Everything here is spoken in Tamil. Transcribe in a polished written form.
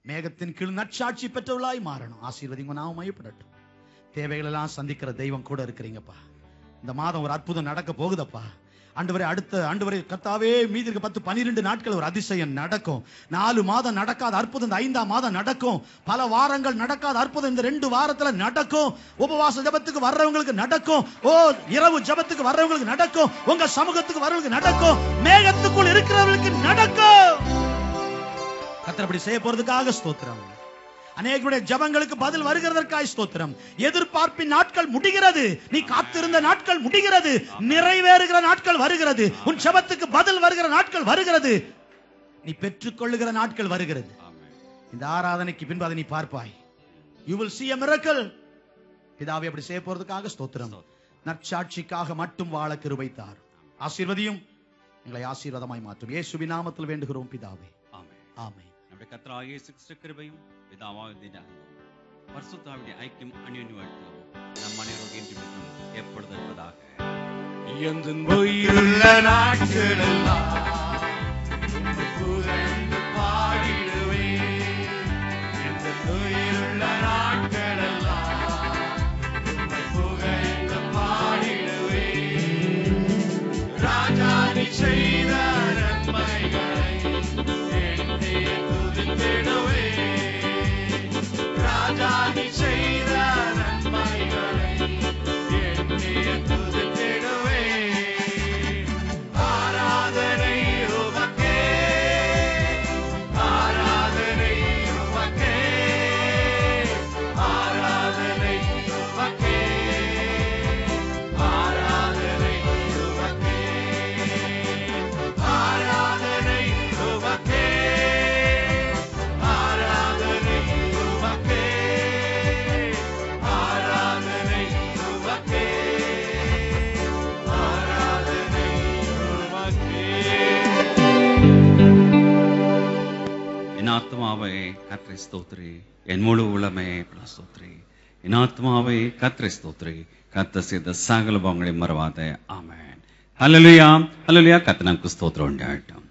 மேகத்தின் கீழ் நற்சாட்சி பெற்றவர்களாய் மாறணும். ஆசீர்வதிங்க, நாம மையப்படட்டும். தேவைகள் எல்லாம் சந்திக்கிற தெய்வம் கூட இருக்கிறீங்கப்பா. இந்த மாதம் ஒரு அற்புதம் நடக்க போகுதப்பா. ஆண்டவரே, அடுத்த ஆண்டவரே கர்த்தாவே, மீதி இருக்க 10-12 நாட்கள் ஒரு அதிசயம் நடக்கும். 4 மாதம் நடக்காத அற்புதம் இந்த 5ஆம் மாதம் நடக்கும். பல வாரங்கள் நடக்காத அற்புதம் இந்த 2 வாரத்துல நடக்கும். உபவாச ஜபத்துக்கு வர்றவங்களுக்கு நடக்கும். இரவு ஜபத்துக்கு வர்றவங்களுக்கு நடக்கும். உங்க சமூகத்துக்கு வர்றவங்களுக்கு நடக்கும். மேகத்துக்குள் இருக்கிறவங்களுக்கு நடக்கும். கர்த்தர் அப்படி செய்ய போறதுக்காக ஸ்தோத்திரம். அநேகருடைய ஜபங்களுக்கு பதில் வருகிறதற்காக ஸ்தோத்திரம். எதிர்பார்ப்பின் நாட்கள் முடிகிறது. நீ காத்திருந்த நாட்கள் முடிகிறது. நிறைவேறுகிற நாட்கள் வருகிறது. உன் ஜபத்துக்கு பதில் வருகிற நாட்கள் வருகிறது. நீ பெற்றுக்கொள்ளுகிற நாட்கள் வருகிறது. இந்த ஆராதனைக்கு பின்பு அதை நீ பார்ப்பாய். You will see a miracle. பிதாவே, அப்படி செய்ய போறதுக்காக ஸ்தோத்திரம். நற்சாட்சிக்காக மட்டும் வாழ கிருபை தார். ஆசீர்வதியும், எங்களை ஆசீர்வாதமாய் மாற்றும். இயேசுவின் நாமத்தில் வேண்டுகிறோம் பிதாவே. ஆமென். ஆமென். நம்முடைய கர்த்தராகிய இயேசு கிறிஸ்து கிருபையும் பிதாவாகிய பரிசுத்தாவின் ஐக்கியம் அந்யோன்யமாகவும் நம் அனைவரோடு என்றும் எப்பொழுதும் இருப்பதாக. எந்தன் உயிருள்ள நாட்களெல்லாம் உம்மை புகழ்ந்து பாடிடுவேன். எந்தன் உயிருள்ள நாட்களெல்லாம் உம்மை புகழ்ந்து பாடிடுவேன். ராஜா, நீ செய்த நன்மைகளை எண்ணி துதித்திடுவேன். ராஜா, நீ செய்த நன்மைகளை எண்ணி துதித்திடுவேன். ஆராதனை உமக்கே, ஆராதனை உமக்கே, ஆராதனை உமக்கே, ஆராதனை உமக்கே, ஆராதனை உமக்கே, ஆராதனை உமக்கே, ஆராதனை உமக்கே, ஆராதனை உமக்கே. என் ஆத்மாவே கர்த்தரை ஸ்தோத்திரி, என் முழு உள்ளமே ஸ்தோத்திரி. என் ஆத்மாவே கர்த்தரை ஸ்தோத்திரி, கர்த்தர் செய்த சகல பாவங்களை மறவாதே. ஆமென். ஹல்லேலூயா, ஹல்லேலூயா. கர்த்தர் நமக்கு ஸ்தோத்திரம் உண்டாகட்டும்.